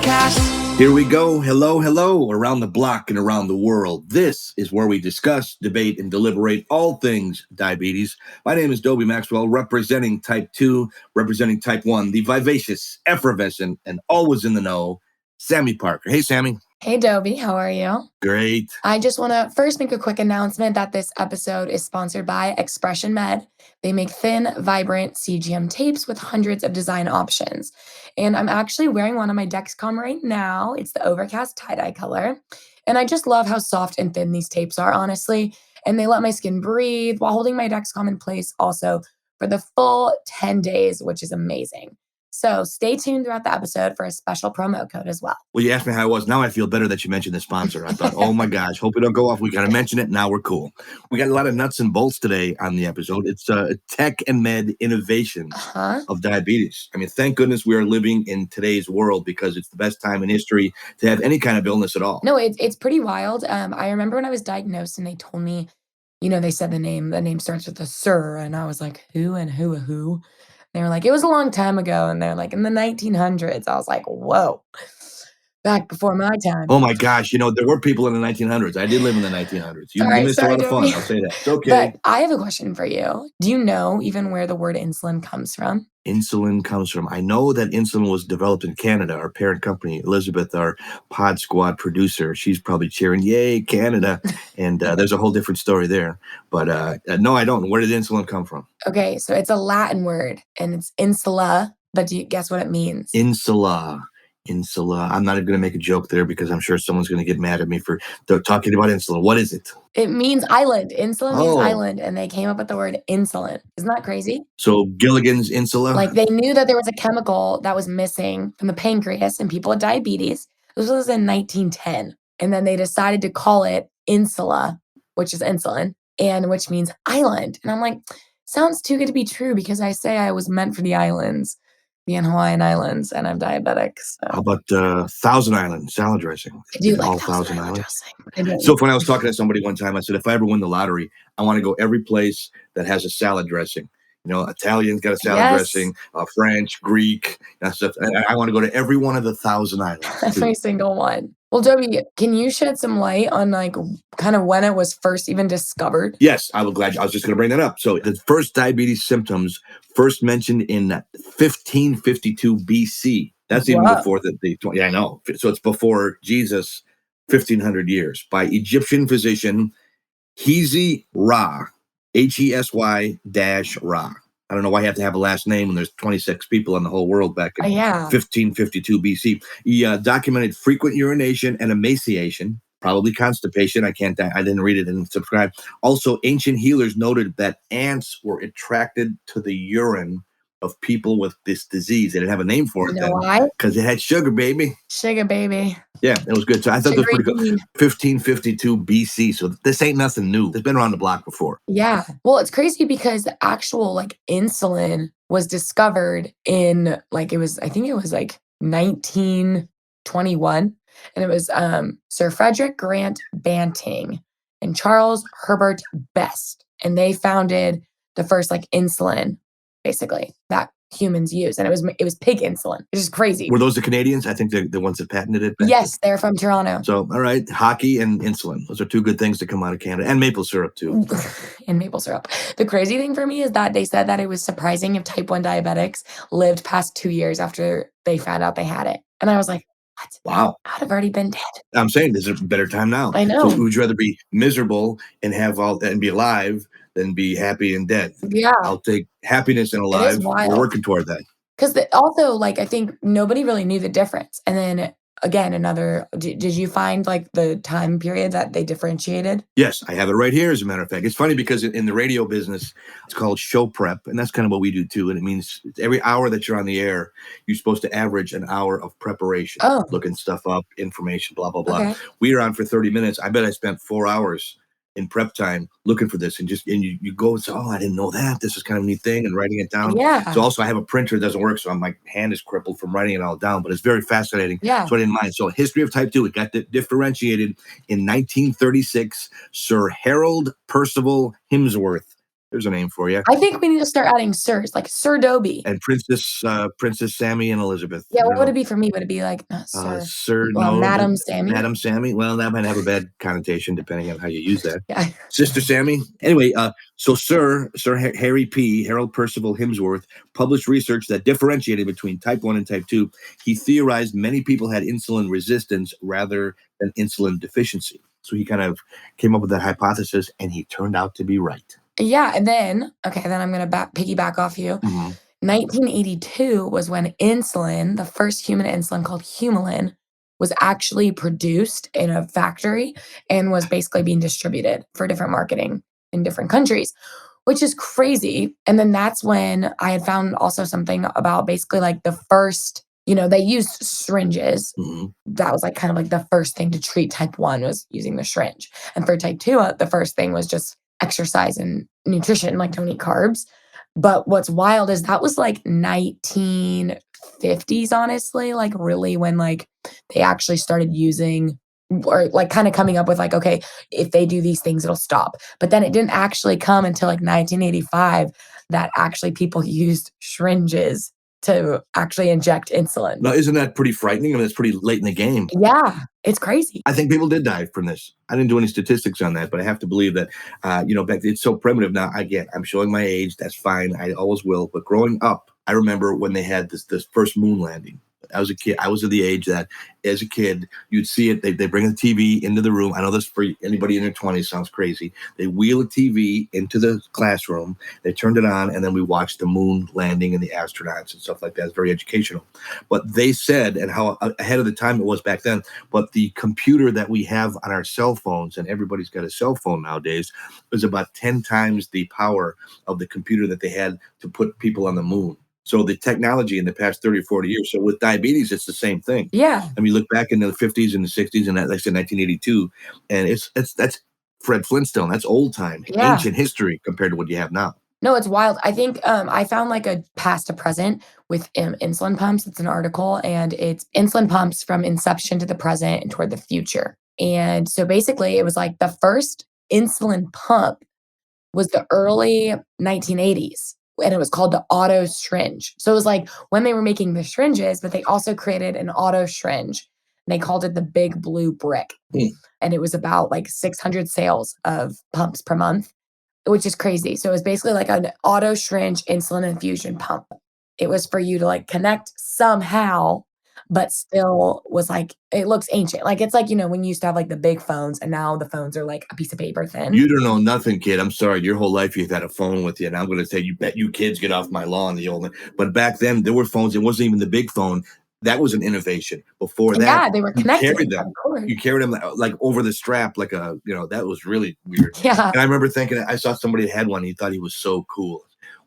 podcast. Here we go. Hello, hello, around the block and around the world. This is where we discuss, debate, and deliberate all things diabetes. My name is Dobie Maxwell, representing type 2, representing type 1, the vivacious, effervescent, and always in the know, Sami Parker. Hey, Sami. Hey, Dobie. How are you? Great. I just want to first make a quick announcement that this episode is sponsored by Expression Med. They make thin, vibrant CGM tapes with hundreds of design options. And I'm actually wearing one on my Dexcom right now. It's the Overcast tie-dye color. And I just love how soft and thin these tapes are, honestly. And they let my skin breathe while holding my Dexcom in place also for the full 10 days, which is amazing. So stay tuned throughout the episode for a special promo code as well. Well, you asked me how I was. Now I feel better that you mentioned the sponsor. I thought, oh my gosh, hope we don't go off. We got to mention it. Now we're cool. We got a lot of nuts and bolts today on the episode. It's tech and med innovations of diabetes. I mean, thank goodness we are living in today's world because it's the best time in history to have any kind of illness at all. No, it's pretty wild. I remember when I was diagnosed and they told me, they said the name starts with a sir. And I was like, who and who? They were like, it was a long time ago. And they're like, in the 1900s. I was like, whoa, back before my time. Oh my gosh. There were people in the 1900s. I did live in the 1900s. You missed a lot of fun. I'll say that. It's okay. But I have a question for you. Do you know even where the word insulin comes from? Insulin comes from, I know that insulin was developed in Canada. Our parent company, Elizabeth, our Pod Squad producer, she's probably cheering, yay, Canada. And there's a whole different story there. But no, I don't. Where did insulin come from? Okay, so it's a Latin word and it's insula. But do you guess what it means? Insula. I'm not even going to make a joke there because I'm sure someone's going to get mad at me for talking about insulin. What is it? It means island. Insulin means island, and they came up with the word insulin. Isn't that crazy? So Gilligan's Insula? Like they knew that there was a chemical that was missing from the pancreas in people with diabetes. This was in 1910. And then they decided to call it insula, which is insulin, and which means island. And I'm like, sounds too good to be true because I say I was meant for the islands. The Hawaiian Islands, and I'm diabetic. So. How about Thousand Island salad dressing? I do like all Thousand Island dressing. So when I was talking to somebody one time, I said, if I ever win the lottery, I want to go every place that has a salad dressing. Italian's got a salad dressing, French, Greek, that stuff. And I want to go to every one of the Thousand Islands. Every single one. Well, Dobie, can you shed some light on kind of when it was first even discovered? Yes, I was just going to bring that up. So the first diabetes symptoms first mentioned in 1552 BC. That's even before I know. So it's before Jesus, 1500 years, by Egyptian physician Hesy Ra, Hesy-Ra. I don't know why you have to have a last name when there's 26 people in the whole world back in 1552 BC. He documented frequent urination and emaciation, probably constipation. I didn't read it and subscribe. Also, ancient healers noted that ants were attracted to the urine of people with this disease. They didn't have a name for it then. Why? Because it had sugar, baby. Sugar, baby. Yeah, it was good. So I thought it was pretty good. 1552 BC. So this ain't nothing new. It's been around the block before. Yeah. Well, it's crazy because the actual insulin was discovered in I think it was 1921. And it was Sir Frederick Grant Banting and Charles Herbert Best. And they founded the first insulin, basically, that humans use. And it was pig insulin, which is crazy. Were those the Canadians? I think they're the ones that patented it. Yes, they're from Toronto. So, all right, hockey and insulin. Those are two good things to come out of Canada. And maple syrup, too. And maple syrup. The crazy thing for me is that they said that it was surprising if type 1 diabetics lived past 2 years after they found out they had it. And I was like, what? Wow. I'd have already been dead. I'm saying there's a better time now. I know. So would you rather be miserable and be alive than be happy and dead? Yeah. I'll take happiness and alive. We're working toward that. Because also, I think nobody really knew the difference. And then again, did you find the time period that they differentiated? Yes, I have it right here, as a matter of fact. It's funny because in the radio business, it's called show prep. And that's kind of what we do too. And it means every hour that you're on the air, you're supposed to average an hour of preparation. Looking stuff up, information, blah, blah, blah. Okay. We were on for 30 minutes. I bet I spent 4 hours in prep time looking for this, and you go and say, oh, I didn't know that. This is kind of a neat thing, and writing it down. Yeah. So also I have a printer that doesn't work, so my hand is crippled from writing it all down, but it's very fascinating. Yeah. So I didn't mind. So history of type 2, it got differentiated in 1936. Sir Harold Percival Hemsworth There's a name for you. I think we need to start adding sirs, like Sir Dobie. And Princess Sammy and Elizabeth. Yeah, what would it be for me? Would it be like, not Sir, Sir, well, no, Madam Sammy? Madam Sammy. Well, that might have a bad connotation depending on how you use that. Yeah. Sister Sammy. Anyway, so Sir Harry P. Harold Percival Hemsworth published research that differentiated between type 1 and type 2. He theorized many people had insulin resistance rather than insulin deficiency. So he kind of came up with that hypothesis, and he turned out to be right. Yeah, and then I'm going to piggyback off you. 1982 was when insulin, the first human insulin called Humulin, was actually produced in a factory and was basically being distributed for different marketing in different countries, which is crazy. And then that's when I had found also something about basically like the first, they used syringes. That was like kind of like the first thing to treat type 1 was using the syringe. And for type 2, the first thing was just exercise and nutrition, like don't eat carbs. But what's wild is that was like 1950s, honestly, like really when like they actually started using or like kind of coming up with like, okay, if they do these things, it'll stop. But then it didn't actually come until like 1985 that actually people used syringes to actually inject insulin. Now, isn't that pretty frightening? I mean, it's pretty late in the game. Yeah, it's crazy. I think people did die from this. I didn't do any statistics on that, but I have to believe that, back it's so primitive now. Again, I'm showing my age. That's fine. I always will. But growing up, I remember when they had this first moon landing. I was a kid. I was of the age that, as a kid, you'd see it. They bring the TV into the room. I know this for anybody in their 20s sounds crazy. They wheel a TV into the classroom. They turned it on, and then we watched the moon landing and the astronauts and stuff like that. It's very educational. But they said, and how ahead of the time it was back then, but the computer that we have on our cell phones, and everybody's got a cell phone nowadays, was about 10 times the power of the computer that they had to put people on the moon. So the technology in the past 30 or 40 years. So with diabetes, it's the same thing. Yeah. I mean, look back in the 50s and the 60s, and like I said, 1982, and that's Fred Flintstone. That's old time, ancient history compared to what you have now. No, it's wild. I think I found like a past to present with insulin pumps. It's an article, and it's insulin pumps from inception to the present and toward the future. And so basically, it was like the first insulin pump was the early 1980s. And it was called the auto syringe. So it was like when they were making the syringes, but they also created an auto syringe. And they called it the big blue brick. And it was about like 600 sales of pumps per month, which is crazy. So it was basically like an auto syringe insulin infusion pump. It was for you to like connect somehow, but still was like, it looks ancient. Like it's like, when you used to have like the big phones and now the phones are like a piece of paper thin. You don't know nothing, kid. I'm sorry. Your whole life you've had a phone with you. And I'm going to say, you bet you kids get off my lawn, the old. But back then there were phones. It wasn't even the big phone. That was an innovation. Before that, yeah, they were connected. You carried them. You carried them like over the strap, like that was really weird. Yeah. And I remember thinking, I saw somebody had one. He thought he was so cool.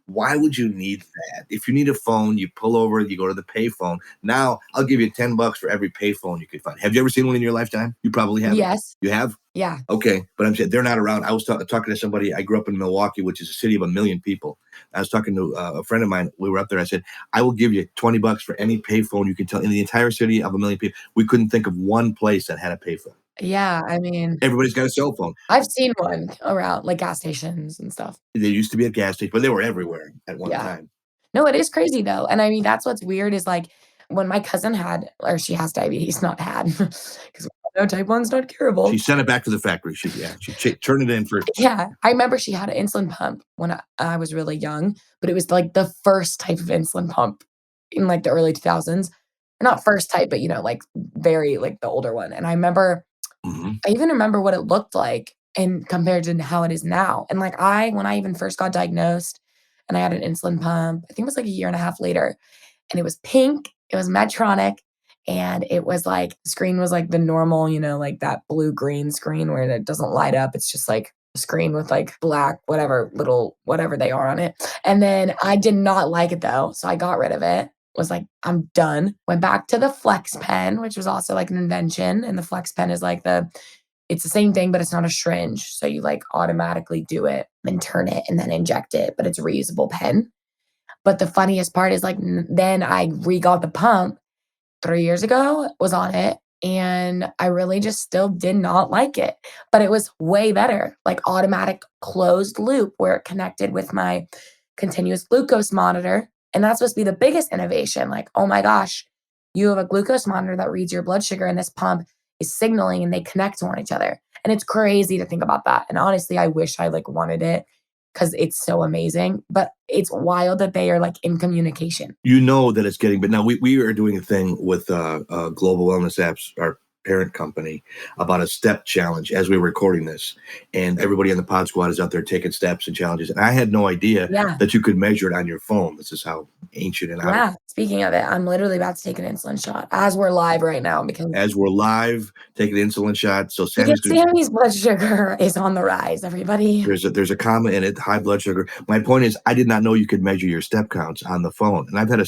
Why would you need that? If you need a phone, you pull over, you go to the payphone. Now I'll give you $10 for every payphone you could find. Have you ever seen one in your lifetime? You probably have. Yes. You have? Yeah. Okay. But I'm saying they're not around. I was talking to somebody. I grew up in Milwaukee, which is a city of 1 million people. I was talking to a friend of mine. We were up there. I said, I will give you $20 for any payphone you can tell in the entire city of 1 million people. We couldn't think of one place that had a payphone. Yeah, I mean, everybody's got a cell phone. I've seen one around like gas stations and stuff. They used to be at gas stations, but they were everywhere at one time. No, it is crazy though. And I mean, that's what's weird is like when my cousin had, or she has diabetes, not had, because type 1's not curable. She sent it back to the factory. She turned it in for. Yeah, I remember she had an insulin pump when I was really young, but it was like the first type of insulin pump in like the early 2000s. Or not first type, but like very like the older one. And I remember, I even remember what it looked like and compared to how it is now. And like when I even first got diagnosed and I had an insulin pump, I think it was like a year and a half later, and it was pink, it was Medtronic, and it was like, the screen was like the normal, like that blue-green screen where it doesn't light up. It's just like a screen with like black, whatever they are on it. And then I did not like it though. So I got rid of it. Was like, I'm done. Went back to the Flex Pen, which was also like an invention. And the Flex Pen is like it's the same thing, but it's not a syringe. So you like automatically do it and turn it and then inject it, but it's a reusable pen. But the funniest part is like, then I re-got the pump 3 years ago, was on it. And I really just still did not like it, but it was way better, like automatic closed loop where it connected with my continuous glucose monitor. And that's supposed to be the biggest innovation. Like, oh my gosh, you have a glucose monitor that reads your blood sugar and this pump is signaling and they connect to one each other. And it's crazy to think about that. And honestly, I wish I like wanted it because it's so amazing, but it's wild that they are like in communication. You know that it's getting, but now we are doing a thing with Global Wellness Apps, our parent company, about a step challenge as we were recording this. And everybody on the Pod Squad is out there taking steps and challenges. And I had no idea that you could measure it on your phone. This is how ancient and yeah. Speaking of it, I'm literally about to take an insulin shot as we're live right now because as we're live taking an insulin shot. So Sammy's blood sugar is on the rise, everybody. There's a comma in it, high blood sugar. My point is, I did not know you could measure your step counts on the phone. And I've had a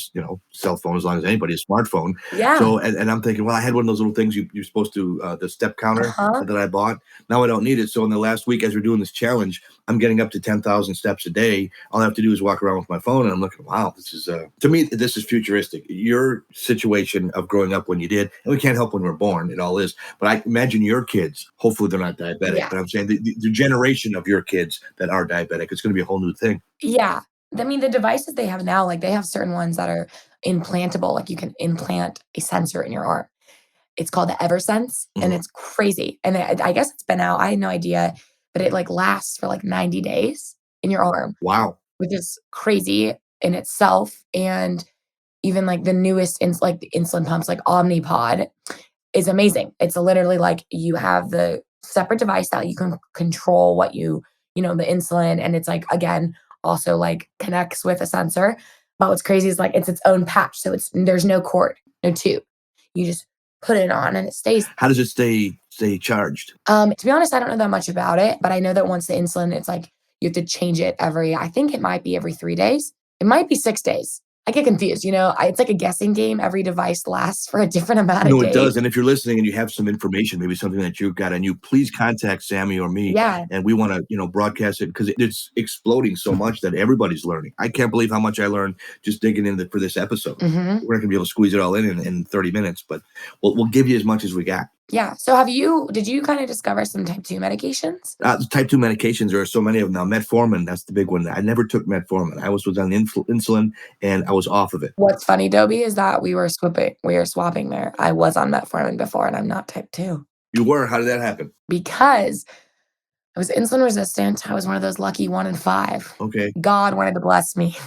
cell phone as long as anybody, a smartphone. Yeah. So and I'm thinking, well, I had one of those little things you're supposed to the step counter that I bought. Now I don't need it. So in the last week, as we're doing this challenge, I'm getting up to 10,000 steps a day. All I have to do is walk around with my phone, and I'm looking, wow, this is to me, this is futuristic. Your situation of growing up when you did, and we can't help when we're born, it all is. But I imagine your kids, hopefully they're not diabetic. Yeah. But I'm saying the generation of your kids that are diabetic, it's going to be a whole new thing. Yeah. I mean, the devices they have now, like they have certain ones that are implantable, like you can implant a sensor in your arm. It's called the Eversense, and it's crazy. And I guess it's been out. I had no idea, but it like lasts for like 90 days in your arm. Wow. Which is crazy in itself. And even like the newest like the insulin pumps, like Omnipod, is amazing. It's literally like you have the separate device that you can control what the insulin, and it's like again also like connects with a sensor. But what's crazy is like it's its own patch, so there's no cord, no tube. You just put it on and it stays. How does it stay charged? To be honest, I don't know that much about it, but I know that once the insulin, it's like you have to change it I think it might be every 3 days. It might be 6 days. I get confused, it's like a guessing game. Every device lasts for a different amount of days. No, it does. And if you're listening and you have some information, maybe something that you've got on you, please contact Sami or me. Yeah. And we want to, broadcast it because it's exploding so much that everybody's learning. I can't believe how much I learned just digging in for this episode. We're not going to be able to squeeze it all in 30 minutes, but we'll give you as much as we got. Yeah. So did you kind of discover some type 2 medications? Type 2 medications, there are so many of them now. Metformin, that's the big one. I never took metformin. I was on insulin and I was off of it. What's funny, Dobie, is that we were swapping there. I was on metformin before and I'm not type 2. You were? How did that happen? Because I was insulin resistant. I was one of those lucky 1 in 5. Okay. God wanted to bless me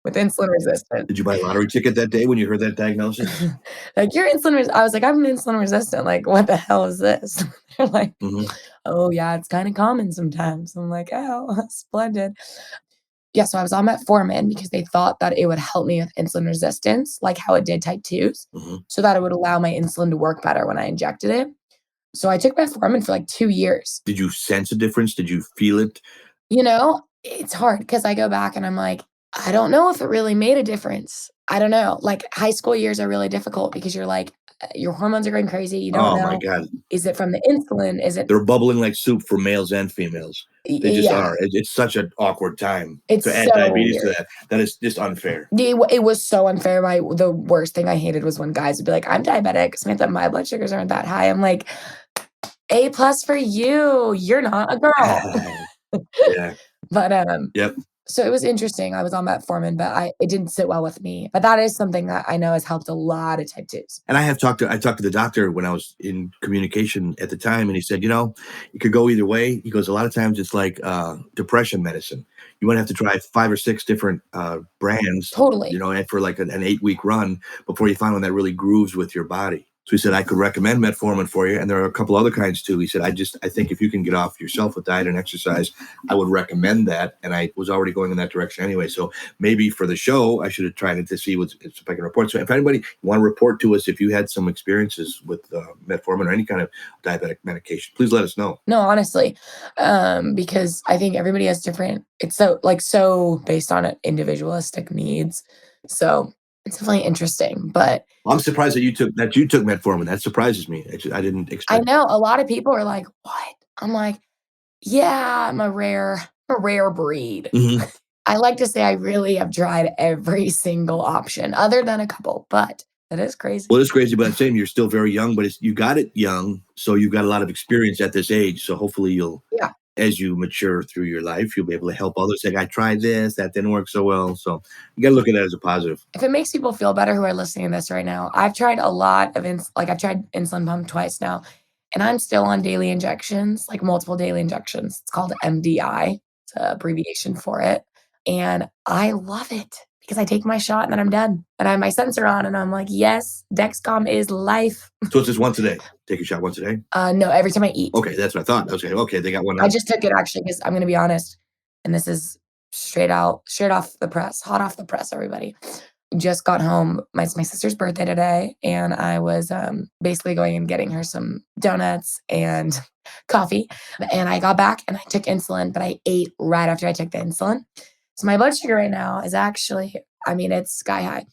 with insulin resistant. Did you buy a lottery ticket that day when you heard that diagnosis? Like, you're insulin I was like, I'm insulin resistant. Like, what the hell is this? They're like, oh, yeah, it's kind of common sometimes. I'm like, oh, splendid. Yeah, so I was on metformin because they thought that it would help me with insulin resistance, like how it did type 2s, so that it would allow my insulin to work better when I injected it. So I took metformin for like 2 years. Did you sense a difference? Did you feel it? It's hard because I go back and I'm like, I don't know if it really made a difference. I don't know. Like high school years are really difficult because you're like, your hormones are going crazy. You don't know. Oh my God. Is it from the insulin? Is it? They're bubbling like soup for males and females. They just are. It's such an awkward time to add diabetes to that. That is just unfair. It was so unfair. The worst thing I hated was when guys would be like, I'm diabetic. Samantha, my blood sugars aren't that high. I'm like, A+ for you. You're not a girl. Yeah. But yep. So it was interesting. I was on metformin, but it didn't sit well with me. But that is something that I know has helped a lot of type 2s. And I talked to the doctor when I was in communication at the time, and he said, it could go either way. He goes, a lot of times it's like depression medicine. You might have to try 5 or 6 different brands, totally, and for like an 8-week run before you find one that really grooves with your body. So he said, I could recommend metformin for you. And there are a couple other kinds too. He said, I think if you can get off yourself with diet and exercise, I would recommend that. And I was already going in that direction anyway. So maybe for the show, I should have tried it to see if I can report. So if anybody want to report to us, if you had some experiences with metformin or any kind of diabetic medication, please let us know. No, honestly, because I think everybody has different, it's so based on individualistic needs. So it's definitely interesting, but I'm surprised that you took metformin. That surprises me. I didn't expect. I know a lot of people are like, "What?" I'm like, "Yeah, I'm a rare breed." I like to say I really have tried every single option, other than a couple, but It is crazy. Well, it's crazy, but I'm saying you're still very young, but you got it young, so you've got a lot of experience at this age. So hopefully Yeah. as you mature through your life, you'll be able to help others. Like, I tried this, that didn't work so well. So you got to look at that as a positive. If it makes people feel better who are listening to this right now, I've tried a lot of I've tried insulin pump twice now, and I'm still on daily injections, like multiple daily injections. It's called MDI. It's an abbreviation for it. And I love it because I take my shot and then I'm done. And I have my sensor on and I'm like, yes, Dexcom is life. So it's just once a day. Take a shot once a day? No, every time I eat. Okay, that's what I thought. Okay, they got one. I just took it actually because I'm going to be honest, and this is straight off the press, hot off the press, everybody. Just got home. My sister's birthday today, and I was basically going and getting her some donuts and coffee. And I got back and I took insulin, but I ate right after I took the insulin. So my blood sugar right now is actually, I mean, it's sky high.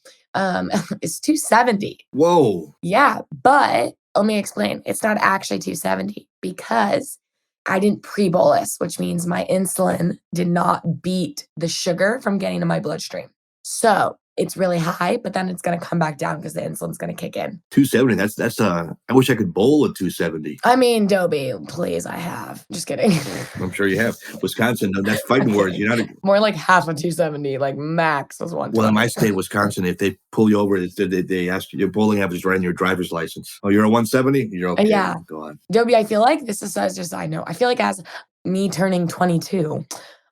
It's 270. Whoa. Yeah, but let me explain. It's not actually 270 because I didn't pre-bolus, which means my insulin did not beat the sugar from getting to my bloodstream. So it's really high, but then it's going to come back down because the insulin's going to kick in. 270. I wish I could bowl at 270. I mean, Dobie, please, I have. Just kidding. I'm sure you have. Wisconsin, that's fighting words. You're not more like half of 270, like max was 120. Well, in my state, Wisconsin, if they pull you over, they ask you, your bowling average is right on your driver's license. Oh, you're a 170? You're okay. Yeah. Go on. Dobie, I feel like this is just a side note. I feel like as me turning 22,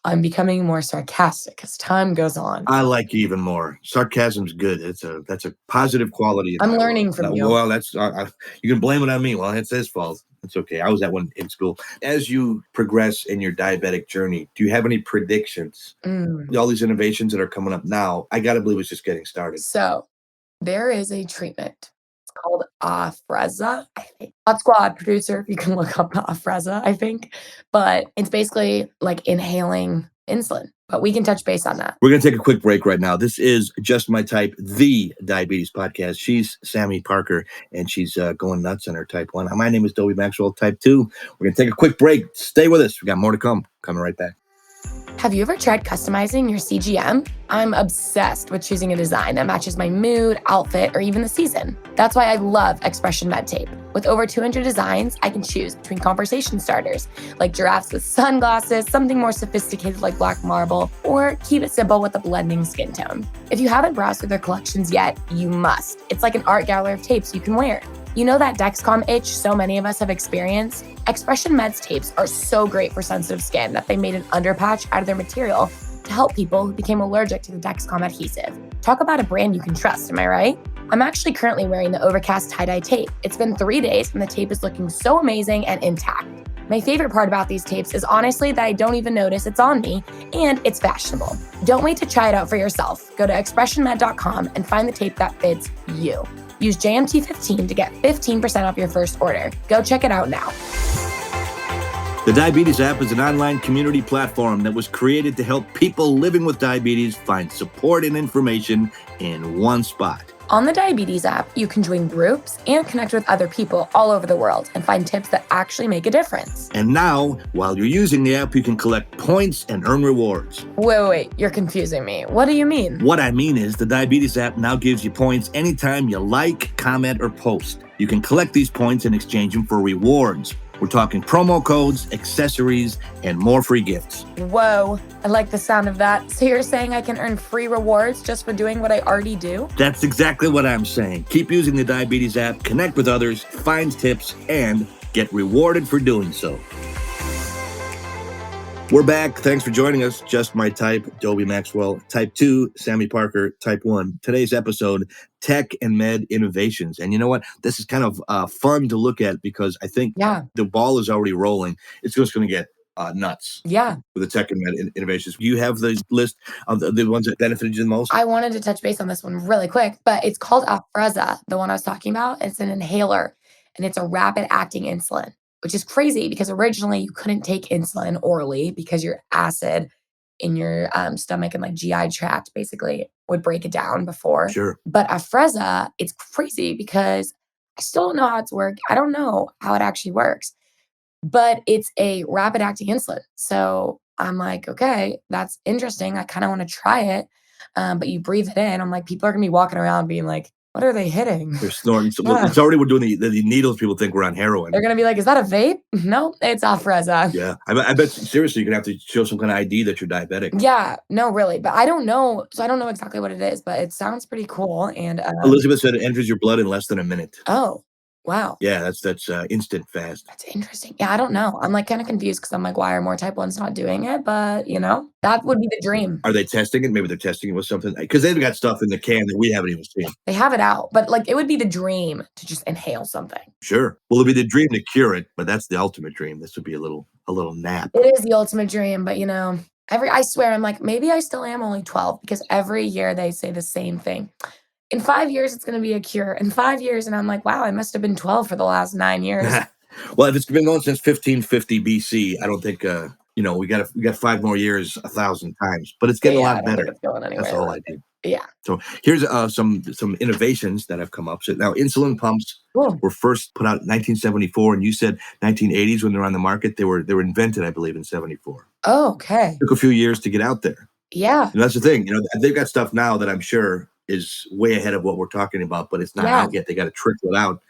I'm becoming more sarcastic as time goes on. I like you even more. Sarcasm's good. That's a positive quality. I'm learning from you. Well, that's you can blame it on me. Well, it's his fault. It's okay. I was that one in school. As you progress in your diabetic journey, do you have any predictions? All these innovations that are coming up now, I got to believe it's just getting started. So there is a treatment. It's called Afrezza, I think. Hot Squad producer, you can look up Afrezza, I think. But it's basically like inhaling insulin. But we can touch base on that. We're going to take a quick break right now. This is Just My Type, the diabetes podcast. She's Sami Parker, and she's going nuts on her type 1. My name is Dobie Maxwell, type 2. We're going to take a quick break. Stay with us. We got more to come. Coming right back. Have you ever tried customizing your CGM? I'm obsessed with choosing a design that matches my mood, outfit, or even the season. That's why I love Expression Med Tape. With over 200 designs, I can choose between conversation starters, like giraffes with sunglasses, something more sophisticated like black marble, or keep it simple with a blending skin tone. If you haven't browsed through their collections yet, you must. It's like an art gallery of tapes you can wear. You know that Dexcom itch so many of us have experienced? Expression Med's tapes are so great for sensitive skin that they made an underpatch out of their material to help people who became allergic to the Dexcom adhesive. Talk about a brand you can trust, am I right? I'm actually currently wearing the Overcast tie-dye tape. It's been 3 days and the tape is looking so amazing and intact. My favorite part about these tapes is honestly that I don't even notice it's on me, and it's fashionable. Don't wait to try it out for yourself. Go to expressionmed.com and find the tape that fits you. Use JMT15 to get 15% off your first order. Go check it out now. The Diabetes app is an online community platform that was created to help people living with diabetes find support and information in one spot. On the Diabetes app, you can join groups and connect with other people all over the world and find tips that actually make a difference. And now, while you're using the app, you can collect points and earn rewards. Wait, you're confusing me. What do you mean? What I mean is the Diabetes app now gives you points anytime you like, comment, or post. You can collect these points and exchange them for rewards. We're talking promo codes, accessories, and more free gifts. Whoa, I like the sound of that. So you're saying I can earn free rewards just for doing what I already do? That's exactly what I'm saying. Keep using the Diabetes app, connect with others, find tips, and get rewarded for doing so. We're back. Thanks for joining us. Just My Type, Dobie Maxwell, Type 2, Sami Parker, Type 1. Today's episode, Tech and Med Innovations. And you know what? This is kind of fun to look at because I think the ball is already rolling. It's just going to get nuts. Yeah. With the Tech and Med Innovations. You have the list of the ones that benefited you the most? I wanted to touch base on this one really quick, but it's called Afrezza, the one I was talking about. It's an inhaler, and it's a rapid-acting insulin, which is crazy because originally you couldn't take insulin orally because your acid in your stomach and like GI tract basically would break it down before. Sure. But Afrezza, it's crazy because I still don't know how it's worked. I don't know how it actually works, but it's a rapid acting insulin. So I'm like, okay, that's interesting. I kind of want to try it. But you breathe it in. I'm like, people are gonna be walking around being like, What are they hitting? They're snorting. Yeah. It's already we're doing the needles. People think we're on heroin. They're gonna be like, "Is that a vape?" No, it's Afrezza. Yeah, I bet seriously you're gonna have to show some kind of ID that you're diabetic. Yeah, no, really, but I don't know. So I don't know exactly what it is, but it sounds pretty cool. And Elizabeth said it enters your blood in less than a minute. oh, wow. Yeah, that's instant fast. That's interesting. Yeah, I don't know. I'm like kind of confused because I'm like, why are more type ones not doing it? But that would be the dream. Are they testing it? Maybe they're testing it with something because they've got stuff in the can that we haven't even seen. They have it out, but like it would be the dream to just inhale something. Sure. Well, it'd be the dream to cure it, but that's the ultimate dream. This would be a little nap. It is the ultimate dream, but I swear I'm like, maybe I still am only 12 because every year they say the same thing. In 5 years, it's gonna be a cure. In 5 years, and I'm like, wow, I must have been 12 for the last 9 years. Well, if it's been going since 1550 BC, I don't think we got 5 more years 1,000 times, but it's getting a I lot don't think better. it's going anywhere. That's the whole idea. Yeah. So here's some innovations that have come up. So now insulin pumps Cool. were first put out in 1974, and you said 1980s when they're on the market. They were invented, I believe, in 74. Oh, okay. Took a few years to get out there. Yeah. And that's the thing. They've got stuff now that I'm sure is way ahead of what we're talking about, but it's not out yet. They got to trickle it out.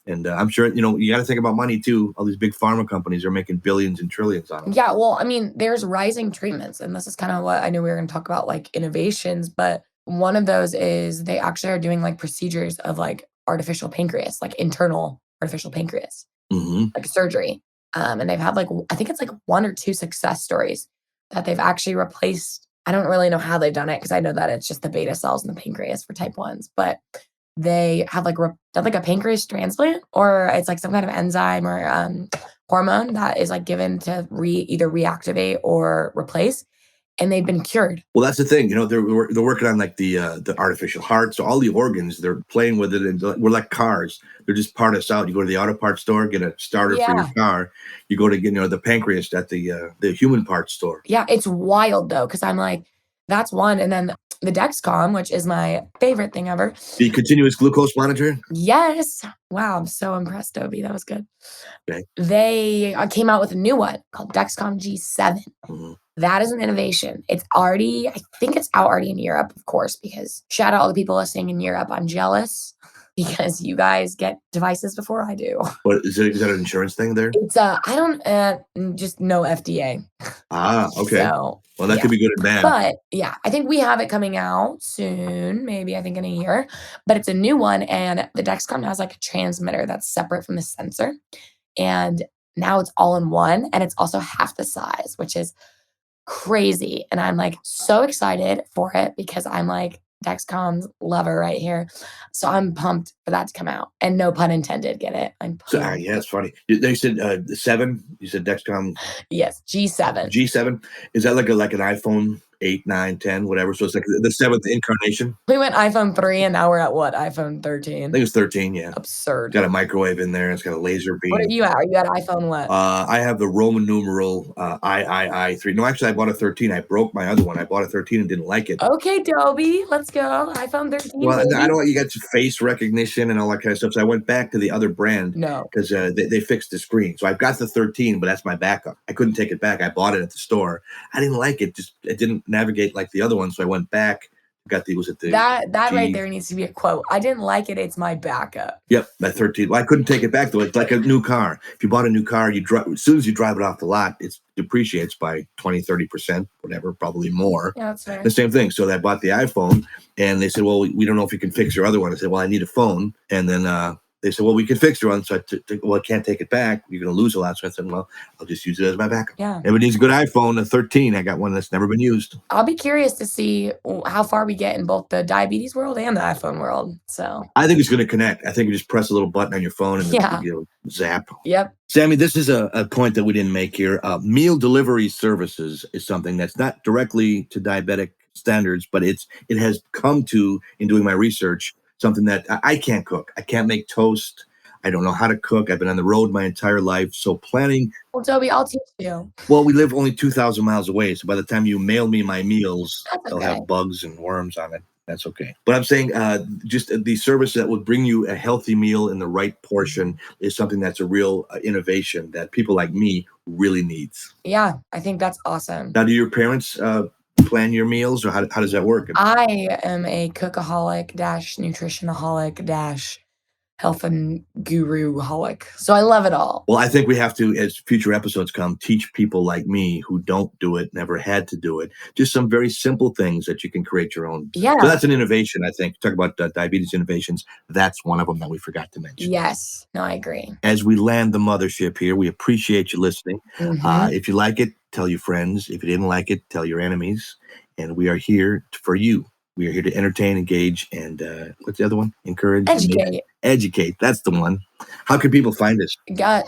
And I'm sure, you got to think about money too. All these big pharma companies are making billions and trillions on them. Yeah. Well, I mean, there's rising treatments, and this is kind of what I knew we were going to talk about, like innovations. But one of those is they actually are doing like procedures of like artificial pancreas, like internal artificial pancreas, like surgery. And they've had like, I think it's like 1 or 2 success stories that they've actually replaced. I don't really know how they've done it because I know that it's just the beta cells in the pancreas for type 1s, but they have like done like a pancreas transplant, or it's like some kind of enzyme or hormone that is like given to either reactivate or replace, and they've been cured. Well, that's the thing. They're working on like the artificial heart. So all the organs, they're playing with it, and we're like cars. They're just part us out. You go to the auto parts store, get a starter for your car. You go to get the pancreas at the human parts store. Yeah, it's wild though, because I'm like, that's one, and then the Dexcom, which is my favorite thing ever. The continuous glucose monitor? Yes. Wow, I'm so impressed, Dobie. That was good. Okay. They came out with a new one called Dexcom G7. That is an innovation. I think it's out already in Europe, of course, because shout out all the people listening in Europe. I'm jealous because you guys get devices before I do. What is it? Is that an insurance thing there? It's I don't just no FDA. Okay. So, well, that could be good and bad. But yeah, I think we have it coming out soon, maybe I think in a year. But it's a new one, and the Dexcom has like a transmitter that's separate from the sensor. And now it's all in one, and it's also half the size, which is crazy. And I'm like so excited for it because I'm like Dexcom's lover right here. So I'm pumped for that to come out. And no pun intended, get it? I'm pumped. Yeah, it's funny. They said the 7. You said Dexcom. Yes, G7. G7. Is that like an iPhone 8, 9, 10, whatever? So it's like the 7th incarnation. We went iPhone 3 and now we're at what? iPhone 13. I think it's 13, yeah. Absurd. Got a microwave in there. It's got a laser beam. What are you at? Are you at iPhone what? I have the Roman numeral III. No, actually, I bought a 13. I broke my other one. I bought a 13 and didn't like it. Okay, Dobie, let's go. iPhone 13. Well, I don't want you got face recognition and all that kind of stuff. So I went back to the other brand. No. Because they fixed the screen. So I've got the 13, but that's my backup. I couldn't take it back. I bought it at the store. I didn't like it. It didn't navigate like the other one. So I went back. Got the that right there needs to be a quote. I didn't like it. It's my backup. Yep, that 13. Well, I couldn't take it back though. It's like a new car. If you bought a new car, as soon as you drive it off the lot, it depreciates by 20-30%, whatever, probably more. Yeah, that's fair. The same thing. So I bought the iPhone, and they said, "Well, we don't know if you can fix your other one." I said, "Well, I need a phone," and then they said, "Well, we can fix your one." So I can't take it back. You're going to lose a lot. So I said, "Well, I'll just use it as my backup." Yeah. Everybody needs a good iPhone. A 13. I got one that's never been used. I'll be curious to see how far we get in both the diabetes world and the iPhone world. So I think it's going to connect. I think you just press a little button on your phone and zap. Yep. Sammy, this is a point that we didn't make here. Meal delivery services is something that's not directly to diabetic standards, but it has come to, in doing my research, something that I can't cook. I can't make toast. I don't know how to cook. I've been on the road my entire life. So planning. Well, Dobie, I'll teach you. Well, we live only 2,000 miles away. So by the time you mail me my meals, they'll have bugs and worms on it. That's okay. But I'm saying just the service that would bring you a healthy meal in the right portion is something that's a real innovation that people like me really needs. Yeah, I think that's awesome. Now, do your parents plan your meals, or how does that work? I am a cookaholic dash nutritionaholic dash health and guru-holic. So I love it all. Well, I think we have to, as future episodes come, teach people like me who don't do it, never had to do it, just some very simple things that you can create your own. Yeah. So that's an innovation, I think. Talk about diabetes innovations. That's one of them that we forgot to mention. Yes. No, I agree. As we land the mothership here, we appreciate you listening. If you like it, tell your friends. If you didn't like it, tell your enemies. And we are here for you. We are here to entertain, engage, and what's the other one? Encourage. Educate. That's the one. How can people find us?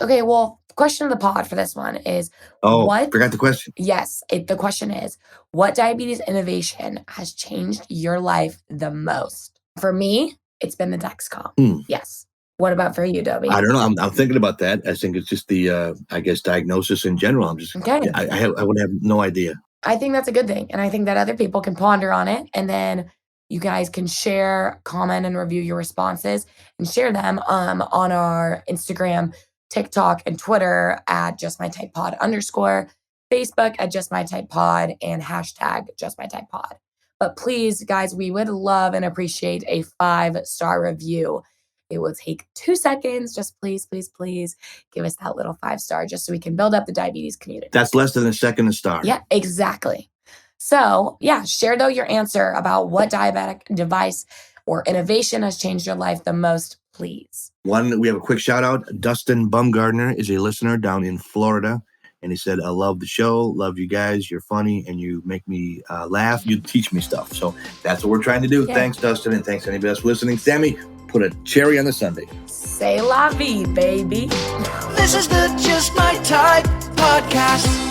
Okay, well, question of the pod for this one is forgot the question. Yes, the question is, what diabetes innovation has changed your life the most? For me, it's been the Dexcom. Yes. What about for you, Dobie? I don't know. I'm thinking about that. I think it's just the, I guess, diagnosis in general. I'm just, okay. I would have no idea. I think that's a good thing. And I think that other people can ponder on it. And then you guys can share, comment, and review your responses and share them on our Instagram, TikTok, and Twitter at JustMyTypePod _, Facebook at JustMyTypePod, and hashtag JustMyTypePod. But please, guys, we would love and appreciate a 5-star review. It will take 2 seconds. Just please, please, please give us that little 5-star just so we can build up the diabetes community. That's less than a second a star. Yeah, exactly. So yeah, share though your answer about what diabetic device or innovation has changed your life the most, please. We have a quick shout out. Dustin Bumgardner is a listener down in Florida. And he said, I love the show. Love you guys. You're funny and you make me laugh. You teach me stuff. So that's what we're trying to do. Yeah. Thanks, Dustin. And thanks anybody else listening. Sami, put a cherry on the sundae. C'est la vie, baby. This is the Just My Type podcast.